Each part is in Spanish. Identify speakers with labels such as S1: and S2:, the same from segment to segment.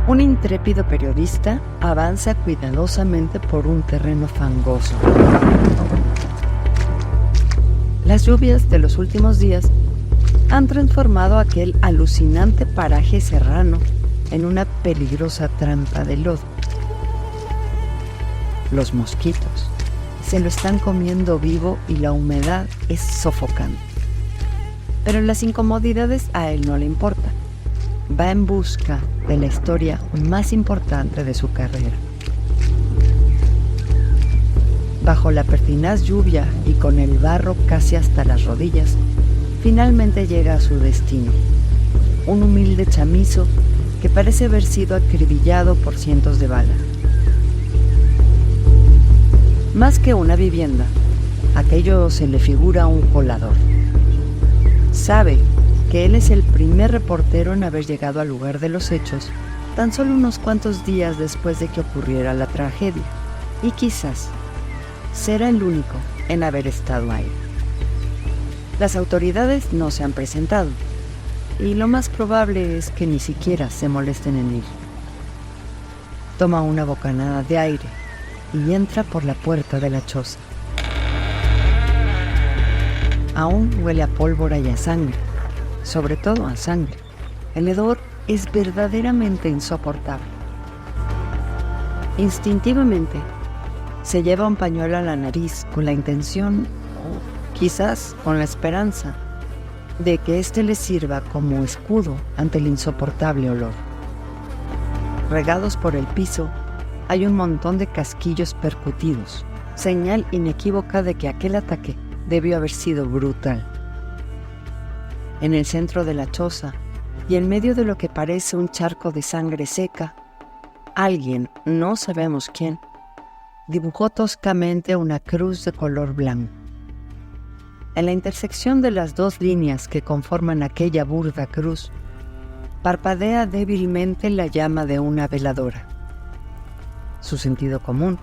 S1: Un intrépido periodista avanza cuidadosamente por un terreno fangoso. Las lluvias de los últimos días han transformado aquel alucinante paraje serrano en una peligrosa trampa de lodo. Los mosquitos se lo están comiendo vivo y la humedad es sofocante. Pero las incomodidades a él no le importan. Va en busca de la historia más importante de su carrera. Bajo la pertinaz lluvia y con el barro casi hasta las rodillas, finalmente llega a su destino, un humilde chamizo que parece haber sido acribillado por cientos de balas. Más que una vivienda, aquello se le figura un colador. Sabe que él es el primer reportero en haber llegado al lugar de los hechos tan solo unos cuantos días después de que ocurriera la tragedia, y quizás será el único en haber estado ahí. Las autoridades no se han presentado, y lo más probable es que ni siquiera se molesten en ir. Toma una bocanada de aire y entra por la puerta de la choza. Aún huele a pólvora y a sangre, sobre todo a sangre. El hedor es verdaderamente insoportable. Instintivamente, se lleva un pañuelo a la nariz con la intención, o quizás con la esperanza, de que éste le sirva como escudo ante el insoportable olor. Regados por el piso, hay un montón de casquillos percutidos, señal inequívoca de que aquel ataque debió haber sido brutal. En el centro de la choza, y en medio de lo que parece un charco de sangre seca, alguien, no sabemos quién, dibujó toscamente una cruz de color blanco. En la intersección de las dos líneas que conforman aquella burda cruz, parpadea débilmente la llama de una veladora. Su sentido común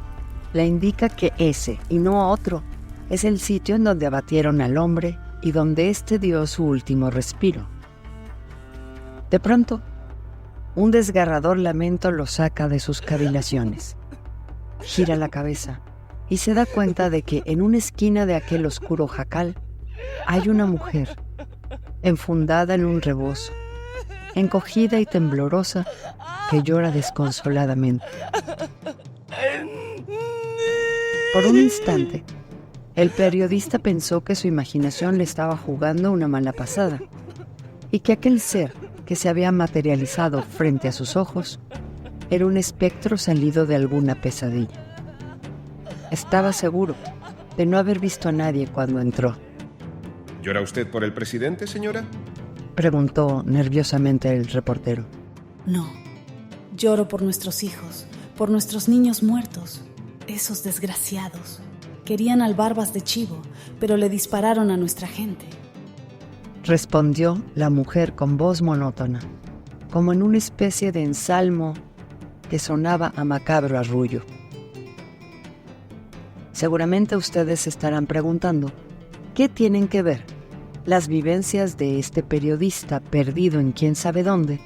S1: le indica que ese, y no otro, es el sitio en donde abatieron al hombre y donde éste dio su último respiro. De pronto, un desgarrador lamento lo saca de sus cavilaciones. Gira la cabeza y se da cuenta de que en una esquina de aquel oscuro jacal hay una mujer, enfundada en un rebozo, encogida y temblorosa, que llora desconsoladamente. Por un instante, el periodista pensó que su imaginación le estaba jugando una mala pasada y que aquel ser que se había materializado frente a sus ojos era un espectro salido de alguna pesadilla. Estaba seguro de no haber visto a nadie cuando entró.
S2: ¿Llora usted por el presidente, señora?,
S1: preguntó nerviosamente el reportero.
S3: No, lloro por nuestros hijos, por nuestros niños muertos. Esos desgraciados querían al Barbas de Chivo, pero le dispararon a nuestra gente,
S1: respondió la mujer con voz monótona, como en una especie de ensalmo que sonaba a macabro arrullo. Seguramente ustedes se estarán preguntando, ¿qué tienen que ver las vivencias de este periodista perdido en quién sabe dónde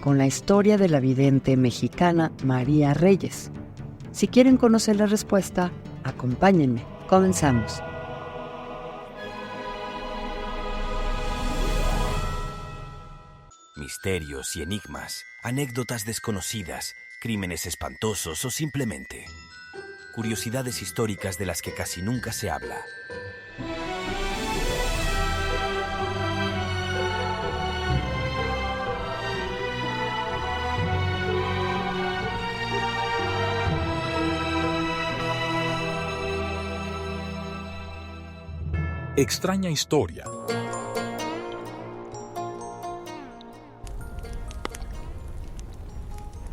S1: con la historia de la vidente mexicana María Reyes? Si quieren conocer la respuesta, acompáñenme. Comenzamos.
S4: Misterios y enigmas, anécdotas desconocidas, crímenes espantosos o simplemente curiosidades históricas de las que casi nunca se habla.
S5: Extraña historia.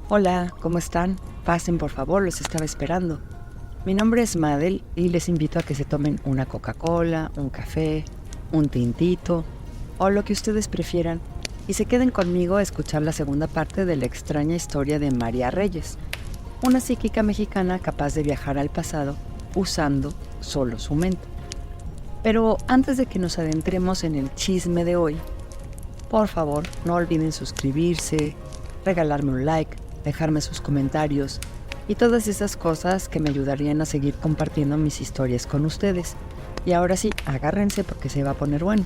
S1: Hola, ¿cómo están? Pasen, por favor, los estaba esperando. Mi nombre es Madel y les invito a que se tomen una Coca-Cola, un café, un tintito o lo que ustedes prefieran y se queden conmigo a escuchar la segunda parte de la extraña historia de María Reyes, una psíquica mexicana capaz de viajar al pasado usando solo su mente. Pero antes de que nos adentremos en el chisme de hoy, por favor, no olviden suscribirse, regalarme un like dejarme sus comentarios y todas esas cosas que me ayudarían a seguir compartiendo mis historias con ustedes. Y ahora sí, agárrense porque se va a poner bueno.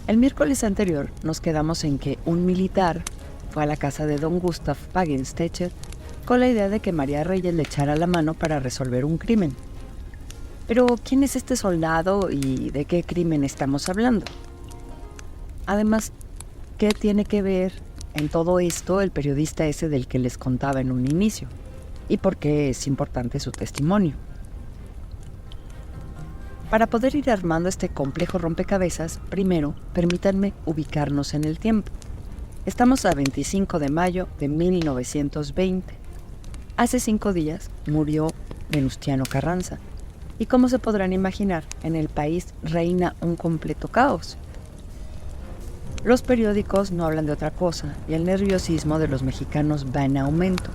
S1: El miércoles anterior nos quedamos en que un militar fue a la casa de don Gustav Pagenstecher con la idea de que María Reyes le echara la mano para resolver un crimen. Pero, ¿quién es este soldado y de qué crimen estamos hablando? Además, ¿qué tiene que ver en todo esto el periodista ese del que les contaba en un inicio? ¿Y por qué es importante su testimonio? Para poder ir armando este complejo rompecabezas, primero, permítanme ubicarnos en el tiempo. Estamos a 25 de mayo de 1920. Hace 5 días murió Venustiano Carranza. Y como se podrán imaginar, en el país reina un completo caos. Los periódicos no hablan de otra cosa y el nerviosismo de los mexicanos va en aumento.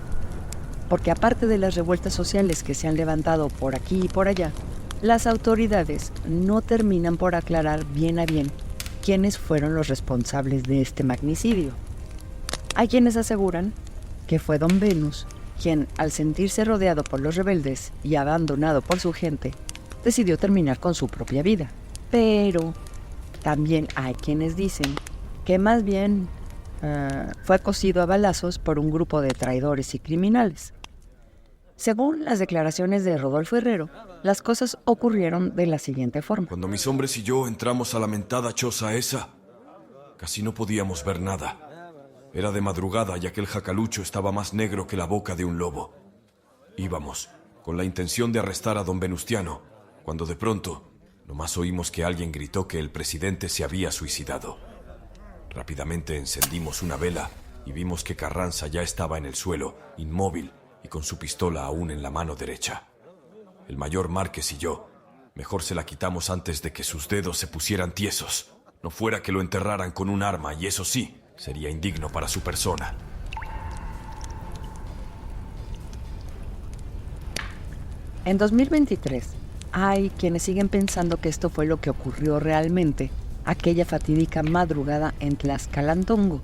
S1: Porque aparte de las revueltas sociales que se han levantado por aquí y por allá, las autoridades no terminan por aclarar bien a bien quiénes fueron los responsables de este magnicidio. Hay quienes aseguran que fue don Venus quien, al sentirse rodeado por los rebeldes y abandonado por su gente, decidió terminar con su propia vida. Pero también hay quienes dicen que más bien fue cosido a balazos por un grupo de traidores y criminales. Según las declaraciones de Rodolfo Herrero, las cosas ocurrieron de la siguiente forma.
S5: Cuando mis hombres y yo entramos a la mentada choza esa, casi no podíamos ver nada. Era de madrugada y aquel jacalucho estaba más negro que la boca de un lobo. Íbamos, con la intención de arrestar a don Venustiano, cuando de pronto, nomás oímos que alguien gritó que el presidente se había suicidado. Rápidamente encendimos una vela y vimos que Carranza ya estaba en el suelo, inmóvil, y con su pistola aún en la mano derecha. El mayor Márquez y yo, mejor se la quitamos antes de que sus dedos se pusieran tiesos. No fuera que lo enterraran con un arma, y eso sí, sería indigno para su persona.
S1: En 2023, hay quienes siguen pensando que esto fue lo que ocurrió realmente aquella fatídica madrugada en Tlaxcalantongo,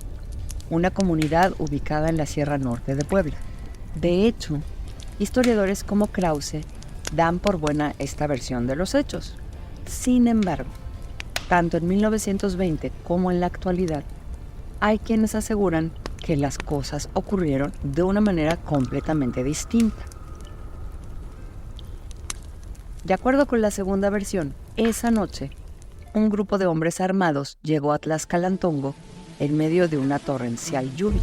S1: una comunidad ubicada en la Sierra Norte de Puebla. De hecho, historiadores como Krause dan por buena esta versión de los hechos. Sin embargo, tanto en 1920 como en la actualidad, hay quienes aseguran que las cosas ocurrieron de una manera completamente distinta. De acuerdo con la segunda versión, esa noche, un grupo de hombres armados llegó a Tlaxcalantongo en medio de una torrencial lluvia.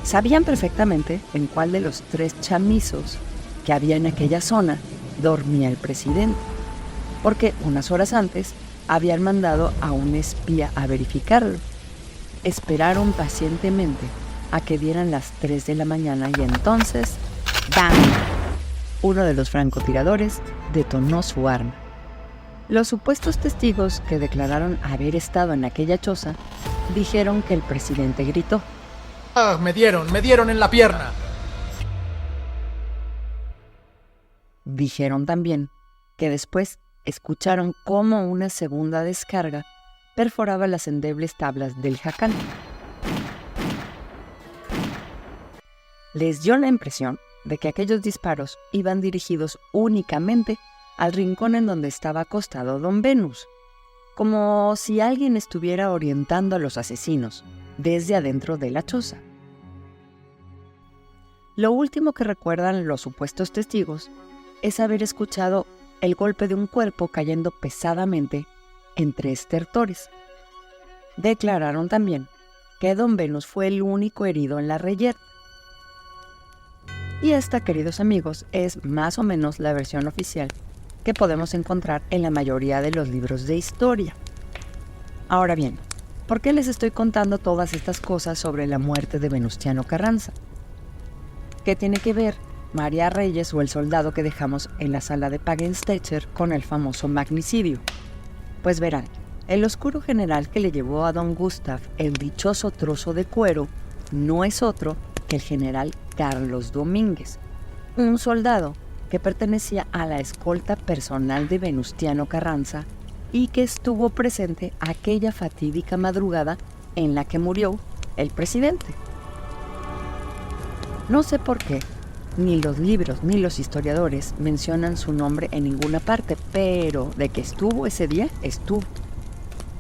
S1: Sabían perfectamente en cuál de los 3 chamizos que había en aquella zona dormía el presidente, porque unas horas antes habían mandado a un espía a verificarlo. Esperaron pacientemente a que dieran las 3 de la mañana y entonces, ¡bam!, uno de los francotiradores detonó su arma. Los supuestos testigos que declararon haber estado en aquella choza dijeron que el presidente gritó:
S6: ¡Ah, me dieron en la pierna!
S1: Dijeron también que después escucharon cómo una segunda descarga perforaba las endebles tablas del jacal. Les dio la impresión de que aquellos disparos iban dirigidos únicamente al rincón en donde estaba acostado don Venus, como si alguien estuviera orientando a los asesinos desde adentro de la choza. Lo último que recuerdan los supuestos testigos es haber escuchado el golpe de un cuerpo cayendo pesadamente entre estertores. Declararon también que don Venus fue el único herido en la reyerta. Y esta, queridos amigos, es más o menos la versión oficial que podemos encontrar en la mayoría de los libros de historia. Ahora bien, ¿por qué les estoy contando todas estas cosas sobre la muerte de Venustiano Carranza? ¿Qué tiene que ver María Reyes o el soldado que dejamos en la sala de Pagenstecher con el famoso magnicidio? Pues verán, el oscuro general que le llevó a don Gustav el dichoso trozo de cuero no es otro que el general Carlos Domínguez, un soldado que pertenecía a la escolta personal de Venustiano Carranza y que estuvo presente aquella fatídica madrugada en la que murió el presidente. No sé por qué, ni los libros ni los historiadores mencionan su nombre en ninguna parte, pero de que estuvo ese día, estuvo.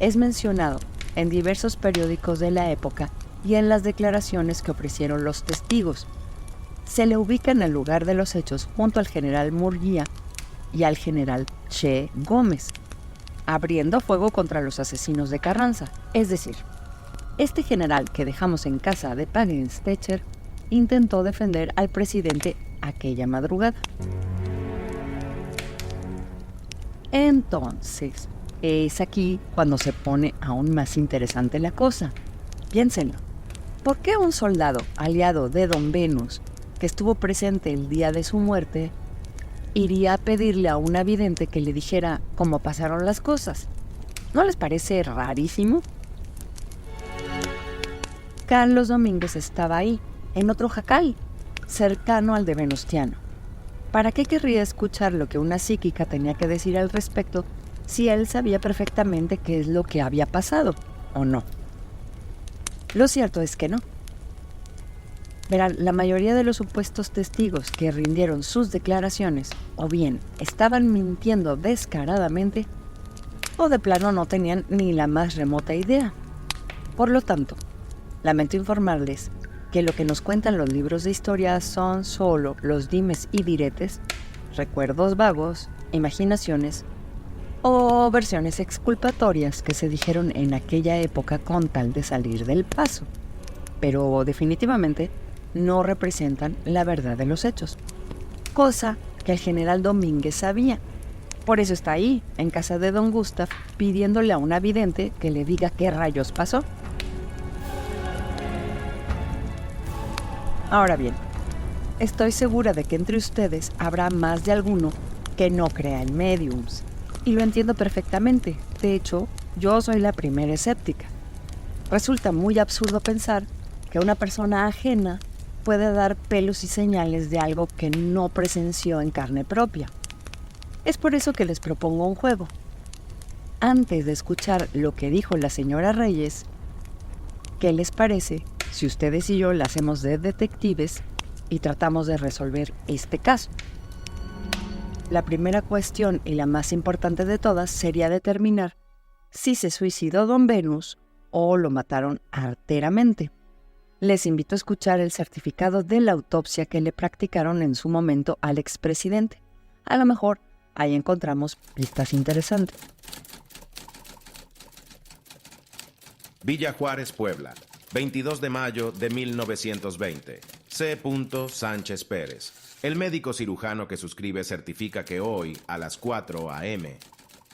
S1: Es mencionado en diversos periódicos de la época y en las declaraciones que ofrecieron los testigos. Se le ubica en el lugar de los hechos junto al general Murguía y al general Che Gómez, abriendo fuego contra los asesinos de Carranza. Es decir, este general que dejamos en casa de Pagenstecher intentó defender al presidente aquella madrugada. Entonces, es aquí cuando se pone aún más interesante la cosa. Piénsenlo. ¿Por qué un soldado aliado de Don Venus, que estuvo presente el día de su muerte, iría a pedirle a un vidente que le dijera cómo pasaron las cosas? ¿No les parece rarísimo? Carlos Domínguez estaba ahí, en otro jacal, cercano al de Venustiano. ¿Para qué querría escuchar lo que una psíquica tenía que decir al respecto si él sabía perfectamente qué es lo que había pasado, o no? Lo cierto es que no. Verán, la mayoría de los supuestos testigos que rindieron sus declaraciones o bien estaban mintiendo descaradamente o de plano no tenían ni la más remota idea. Por lo tanto, lamento informarles que lo que nos cuentan los libros de historia son solo los dimes y diretes, recuerdos vagos, imaginaciones o versiones exculpatorias que se dijeron en aquella época con tal de salir del paso, pero definitivamente no representan la verdad de los hechos, cosa que el general Domínguez sabía. Por eso está ahí, en casa de don Gustav, pidiéndole a una vidente que le diga qué rayos pasó. Ahora bien, estoy segura de que entre ustedes habrá más de alguno que no crea en médiums, y lo entiendo perfectamente. De hecho, yo soy la primera escéptica. Resulta muy absurdo pensar que una persona ajena puede dar pelos y señales de algo que no presenció en carne propia. Es por eso que les propongo un juego. Antes de escuchar lo que dijo la señora Reyes, ¿qué les parece si ustedes y yo la hacemos de detectives y tratamos de resolver este caso? La primera cuestión y la más importante de todas sería determinar si se suicidó don Venus o lo mataron arteramente. Les invito a escuchar el certificado de la autopsia que le practicaron en su momento al expresidente. A lo mejor ahí encontramos pistas interesantes.
S2: Villa Juárez, Puebla, 22 de mayo de 1920. C. Sánchez Pérez. El médico cirujano que suscribe certifica que hoy, a las 4 a.m.,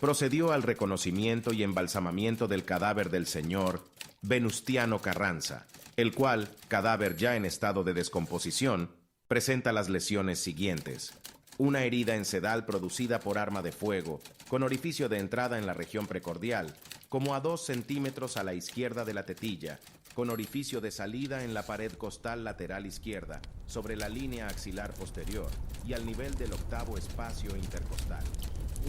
S2: procedió al reconocimiento y embalsamamiento del cadáver del señor Venustiano Carranza, el cual, cadáver ya en estado de descomposición, presenta las lesiones siguientes: una herida en sedal producida por arma de fuego, con orificio de entrada en la región precordial, como a 2 centímetros a la izquierda de la tetilla, con orificio de salida en la pared costal lateral izquierda, sobre la línea axilar posterior y al nivel del 8º espacio intercostal.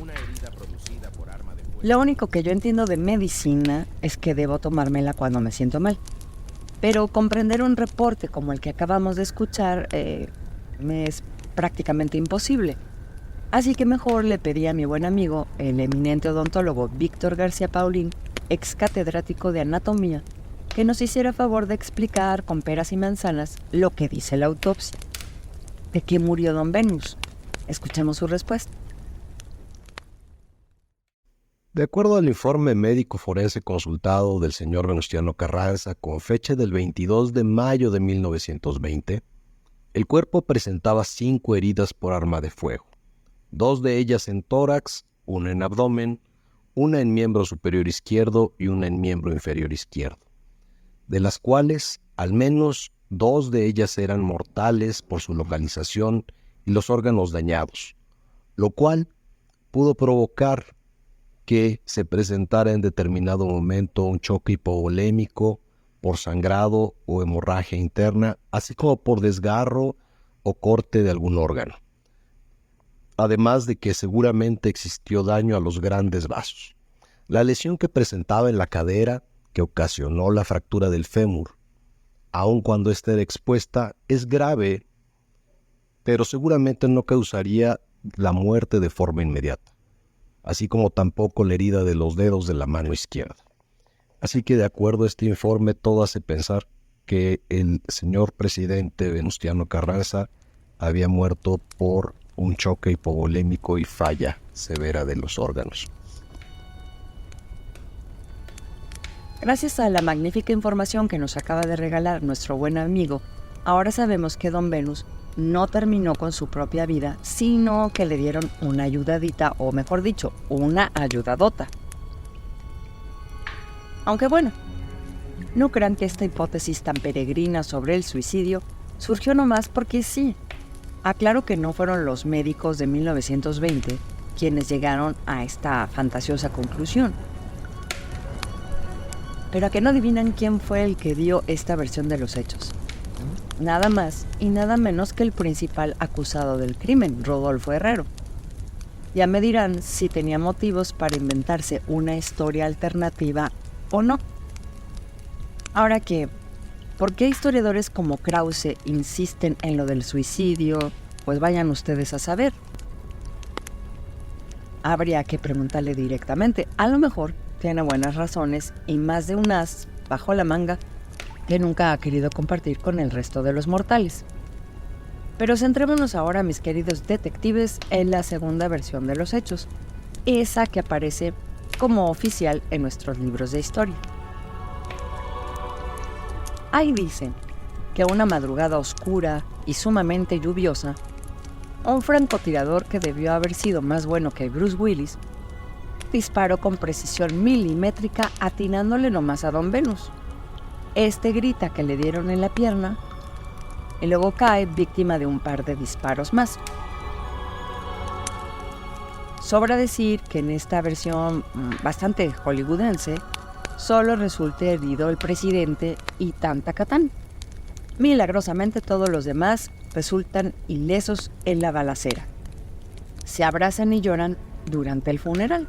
S2: Una herida producida por arma de fuego.
S1: Lo único que yo entiendo de medicina es que debo tomármela cuando me siento mal. Pero comprender un reporte como el que acabamos de escuchar me es prácticamente imposible. Así que mejor le pedí a mi buen amigo, el eminente odontólogo Víctor García Paulín, ex catedrático de anatomía, que nos hiciera favor de explicar con peras y manzanas lo que dice la autopsia. ¿De qué murió don Venus? Escuchemos su respuesta.
S7: De acuerdo al informe médico forense consultado del señor Venustiano Carranza con fecha del 22 de mayo de 1920, el cuerpo presentaba 5 heridas por arma de fuego, 2 de ellas en tórax, una en abdomen, una en miembro superior izquierdo y una en miembro inferior izquierdo, de las cuales al menos 2 de ellas eran mortales por su localización y los órganos dañados, lo cual pudo provocar que se presentara en determinado momento un choque hipovolémico por sangrado o hemorragia interna, así como por desgarro o corte de algún órgano. Además de que seguramente existió daño a los grandes vasos. La lesión que presentaba en la cadera que ocasionó la fractura del fémur, aun cuando ésta era expuesta, es grave, pero seguramente no causaría la muerte de forma inmediata, así como tampoco la herida de los dedos de la mano izquierda. Así que de acuerdo a este informe, todo hace pensar que el señor presidente Venustiano Carranza había muerto por un choque hipovolémico y falla severa de los órganos.
S1: Gracias a la magnífica información que nos acaba de regalar nuestro buen amigo, ahora sabemos que Don Venus no terminó con su propia vida, sino que le dieron una ayudadita, o mejor dicho, una ayudadota. Aunque bueno, no crean que esta hipótesis tan peregrina sobre el suicidio surgió nomás porque sí. Aclaro que no fueron los médicos de 1920 quienes llegaron a esta fantasiosa conclusión. Pero ¿a qué no adivinan quién fue el que dio esta versión de los hechos? Nada más y nada menos que el principal acusado del crimen, Rodolfo Herrero. Ya me dirán si tenía motivos para inventarse una historia alternativa o no. Ahora que, ¿por qué historiadores como Krause insisten en lo del suicidio? Pues vayan ustedes a saber. Habría que preguntarle directamente. A lo mejor tiene buenas razones y más de un as bajo la manga que nunca ha querido compartir con el resto de los mortales. Pero centrémonos ahora, mis queridos detectives, en la segunda versión de los hechos, esa que aparece como oficial en nuestros libros de historia. Ahí dicen que una madrugada oscura y sumamente lluviosa, un francotirador que debió haber sido más bueno que Bruce Willis, disparó con precisión milimétrica atinándole nomás a Don Venus. Este grita que le dieron en la pierna y luego cae víctima de un par de disparos más. Sobra decir que en esta versión bastante hollywoodense solo resulta herido el presidente y tantacatán. Milagrosamente todos los demás resultan ilesos en la balacera. Se abrazan y lloran durante el funeral.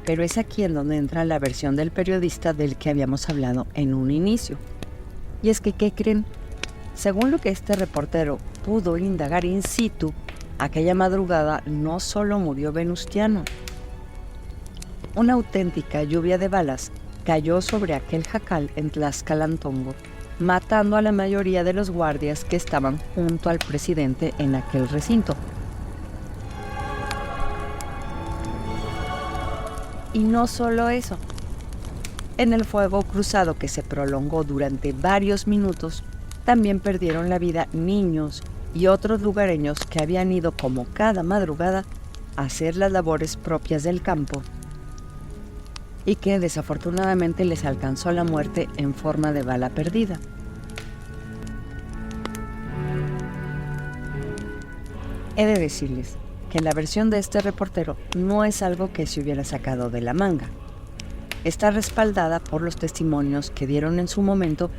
S1: Pero es aquí en donde entra la versión del periodista del que habíamos hablado en un inicio. Y es que, ¿qué creen? Según lo que este reportero pudo indagar in situ, aquella madrugada no solo murió Venustiano. Una auténtica lluvia de balas cayó sobre aquel jacal en Tlaxcalantongo, matando a la mayoría de los guardias que estaban junto al presidente en aquel recinto. Y no solo eso. En el fuego cruzado que se prolongó durante varios minutos, también perdieron la vida niños y otros lugareños que habían ido como cada madrugada a hacer las labores propias del campo y que desafortunadamente les alcanzó la muerte en forma de bala perdida. He de decirles que la versión de este reportero no es algo que se hubiera sacado de la manga. Está respaldada por los testimonios que dieron en su momento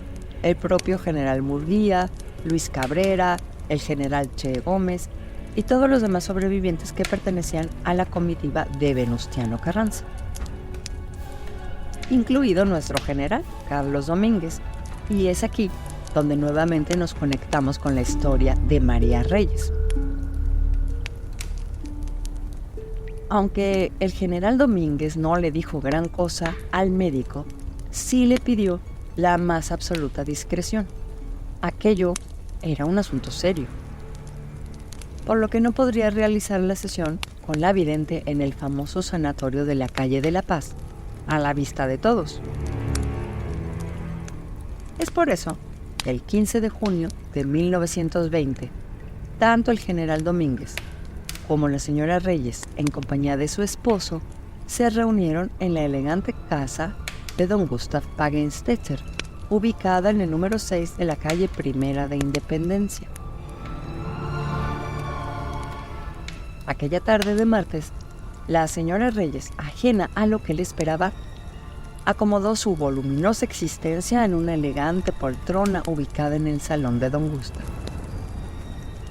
S1: el propio general Murguía, Luis Cabrera, el general Che Gómez y todos los demás sobrevivientes que pertenecían a la comitiva de Venustiano Carranza, incluido nuestro general Carlos Domínguez, y es aquí donde nuevamente nos conectamos con la historia de María Reyes. Aunque el general Domínguez no le dijo gran cosa al médico, sí le pidió la más absoluta discreción. Aquello era un asunto serio, por lo que no podría realizar la sesión con la vidente en el famoso sanatorio de la calle de La Paz, a la vista de todos. Es por eso que el 15 de junio de 1920, tanto el general Domínguez como la señora Reyes, en compañía de su esposo, se reunieron en la elegante casa de don Gustav Pagenstetter, ubicada en el número 6 de la calle Primera de Independencia. Aquella tarde de martes, la señora Reyes, ajena a lo que le esperaba, acomodó su voluminosa existencia en una elegante poltrona ubicada en el salón de don Gustav.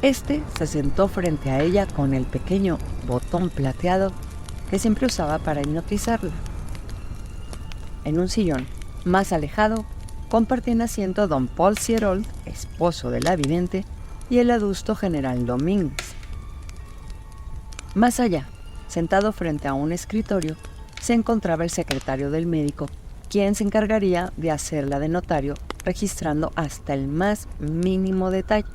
S1: Este se sentó frente a ella con el pequeño botón plateado que siempre usaba para hipnotizarla. En un sillón, más alejado, compartían asiento don Paul Sierold, esposo de la vidente, y el adusto general Domínguez. Más allá, sentado frente a un escritorio, se encontraba el secretario del médico, quien se encargaría de hacerla de notario, registrando hasta el más mínimo detalle.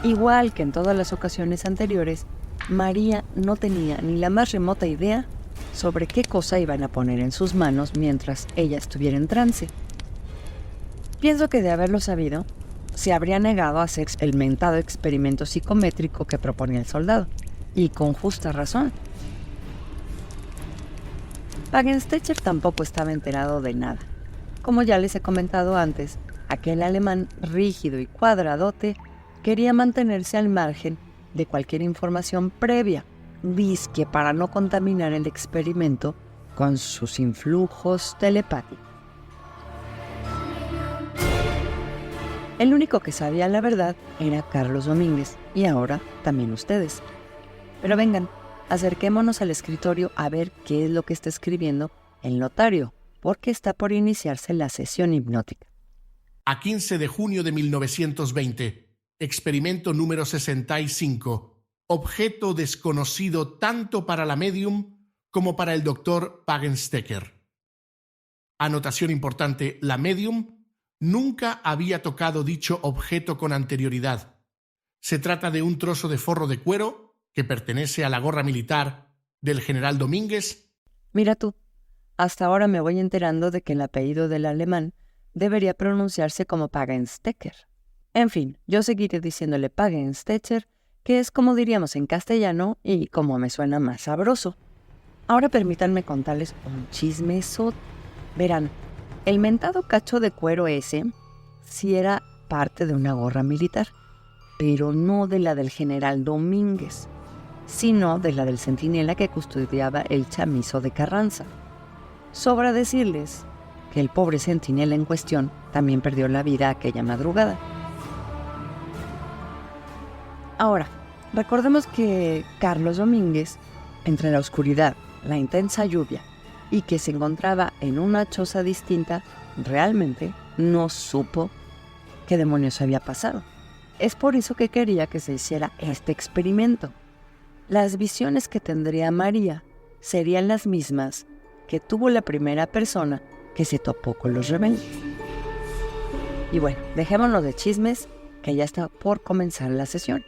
S1: Igual que en todas las ocasiones anteriores, María no tenía ni la más remota idea sobre qué cosa iban a poner en sus manos mientras ella estuviera en trance. Pienso que de haberlo sabido, se habría negado a hacer el mentado experimento psicométrico que proponía el soldado, y con justa razón. Wagenstecher tampoco estaba enterado de nada. Como ya les he comentado antes, aquel alemán rígido y cuadradote quería mantenerse al margen de cualquier información previa, dizque para no contaminar el experimento con sus influjos telepáticos. El único que sabía la verdad era Carlos Domínguez, y ahora también ustedes. Pero vengan, acerquémonos al escritorio a ver qué es lo que está escribiendo el notario, porque está por iniciarse la sesión hipnótica.
S6: A 15 de junio de 1920, experimento número 65, objeto desconocido tanto para la medium como para el doctor Wagenstecher. Anotación importante, la medium nunca había tocado dicho objeto con anterioridad. Se trata de un trozo de forro de cuero que pertenece a la gorra militar del general Domínguez.
S1: Mira tú, hasta ahora me voy enterando de que el apellido del alemán debería pronunciarse como Wagenstecher. En fin, yo seguiré diciéndole Wagenstecher, que es como diríamos en castellano y como me suena más sabroso. Ahora permítanme contarles un chismesote. Verán, el mentado cacho de cuero ese sí era parte de una gorra militar, pero no de la del general Domínguez, sino de la del centinela que custodiaba el chamizo de Carranza. Sobra decirles que el pobre centinela en cuestión también perdió la vida aquella madrugada. Ahora, recordemos que Carlos Domínguez, entre la oscuridad, la intensa lluvia y que se encontraba en una choza distinta, realmente no supo qué demonios había pasado. Es por eso que quería que se hiciera este experimento. Las visiones que tendría María serían las mismas que tuvo la primera persona que se topó con los rebeldes. Y bueno, dejémonos de chismes, que ya está por comenzar la sesión.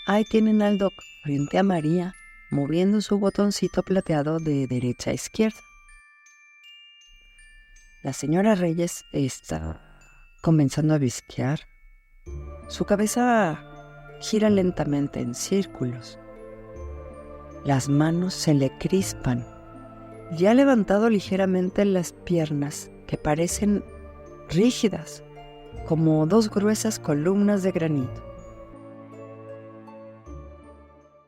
S1: Ahí tienen al doc frente a María, moviendo su botoncito plateado de derecha a izquierda. La señora Reyes está comenzando a visquear. Su cabeza gira lentamente en círculos. Las manos se le crispan y ha levantado ligeramente las piernas que parecen rígidas, como dos gruesas columnas de granito.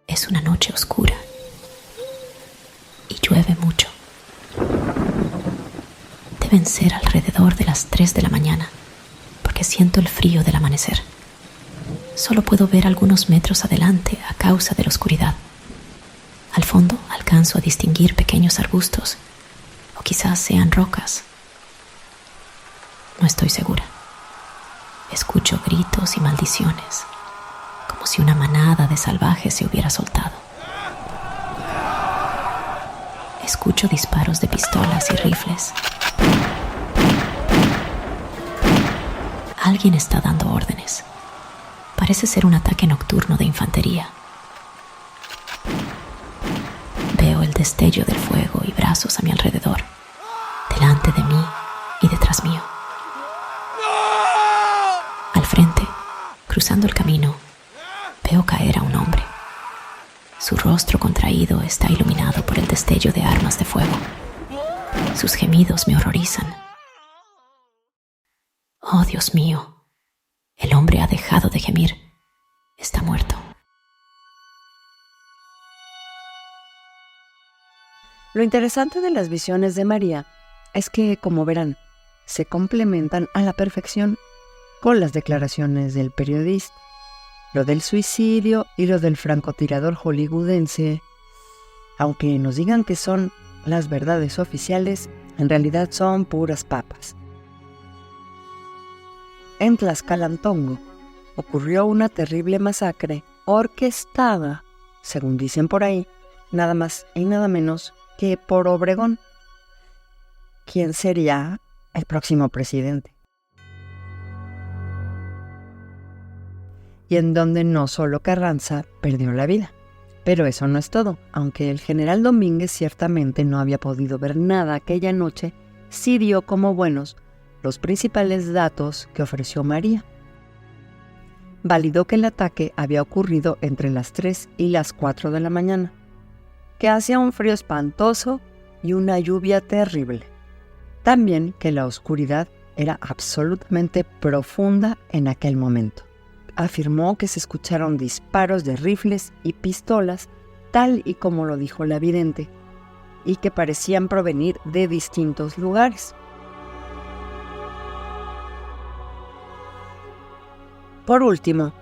S8: Es una noche oscura y llueve mucho. Deben ser alrededor de las 3 de la mañana, porque siento el frío del amanecer. Solo puedo ver algunos metros adelante a causa de la oscuridad. Al fondo alcanzo a distinguir pequeños arbustos, o quizás sean rocas. No estoy segura. Escucho gritos y maldiciones, como si una manada de salvajes se hubiera soltado. Escucho disparos de pistolas y rifles. Alguien está dando órdenes. Parece ser un ataque nocturno de infantería. Veo el destello del fuego y brazos a mi alrededor, delante de mí y detrás mío. Al frente, cruzando el camino, veo caer a un hombre. Su rostro contraído está iluminado por el destello de armas de fuego. Sus gemidos me horrorizan. Oh, Dios mío, el hombre ha dejado de gemir. Está muerto.
S1: Lo interesante de las visiones de María es que, como verán, se complementan a la perfección con las declaraciones del periodista. Lo del suicidio y lo del francotirador hollywoodense, aunque nos digan que son las verdades oficiales, en realidad son puras papas. En Tlaxcalantongo ocurrió una terrible masacre orquestada, según dicen por ahí, nada más y nada menos que por Obregón, quien sería el próximo presidente. Y en donde no solo Carranza perdió la vida. Pero eso no es todo. Aunque el general Domínguez ciertamente no había podido ver nada aquella noche, sí dio como buenos los principales datos que ofreció María. Validó que el ataque había ocurrido entre las 3 y las 4 de la mañana, que hacía un frío espantoso y una lluvia terrible. También que la oscuridad era absolutamente profunda en aquel momento. Afirmó que se escucharon disparos de rifles y pistolas, tal y como lo dijo la vidente, y que parecían provenir de distintos lugares. Por último,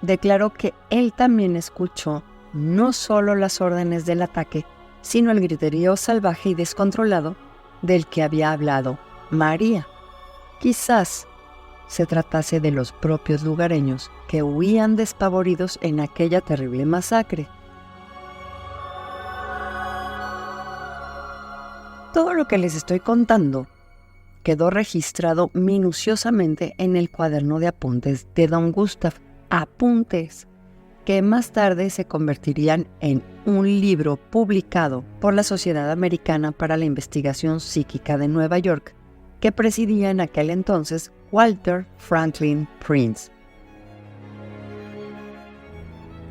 S1: declaró que él también escuchó no solo las órdenes del ataque, sino el griterío salvaje y descontrolado del que había hablado María. Quizás se tratase de los propios lugareños que huían despavoridos en aquella terrible masacre. Todo lo que les estoy contando quedó registrado minuciosamente en el cuaderno de apuntes de Don Gustav, apuntes que más tarde se convertirían en un libro publicado por la Sociedad Americana para la Investigación Psíquica de Nueva York, que presidía en aquel entonces Walter Franklin Prince.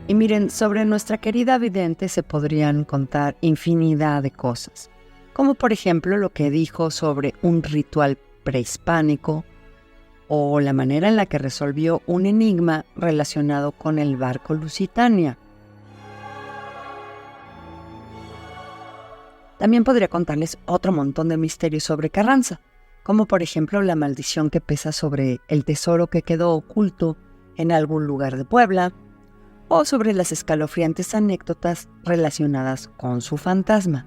S1: Y miren, sobre nuestra querida vidente se podrían contar infinidad de cosas, como por ejemplo lo que dijo sobre un ritual prehispánico o la manera en la que resolvió un enigma relacionado con el barco Lusitania. También podría contarles otro montón de misterios sobre Carranza, como por ejemplo la maldición que pesa sobre el tesoro que quedó oculto en algún lugar de Puebla, o sobre las escalofriantes anécdotas relacionadas con su fantasma.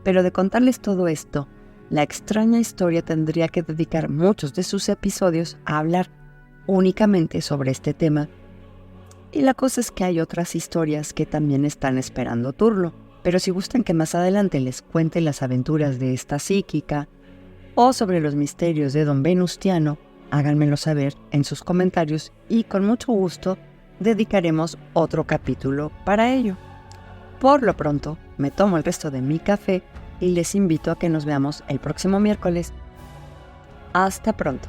S1: Pero de contarles todo esto, la extraña historia tendría que dedicar muchos de sus episodios a hablar únicamente sobre este tema. Y la cosa es que hay otras historias que también están esperando turno. Pero si gustan que más adelante les cuente las aventuras de esta psíquica o sobre los misterios de Don Venustiano, háganmelo saber en sus comentarios y con mucho gusto dedicaremos otro capítulo para ello. Por lo pronto, me tomo el resto de mi café y les invito a que nos veamos el próximo miércoles. Hasta pronto.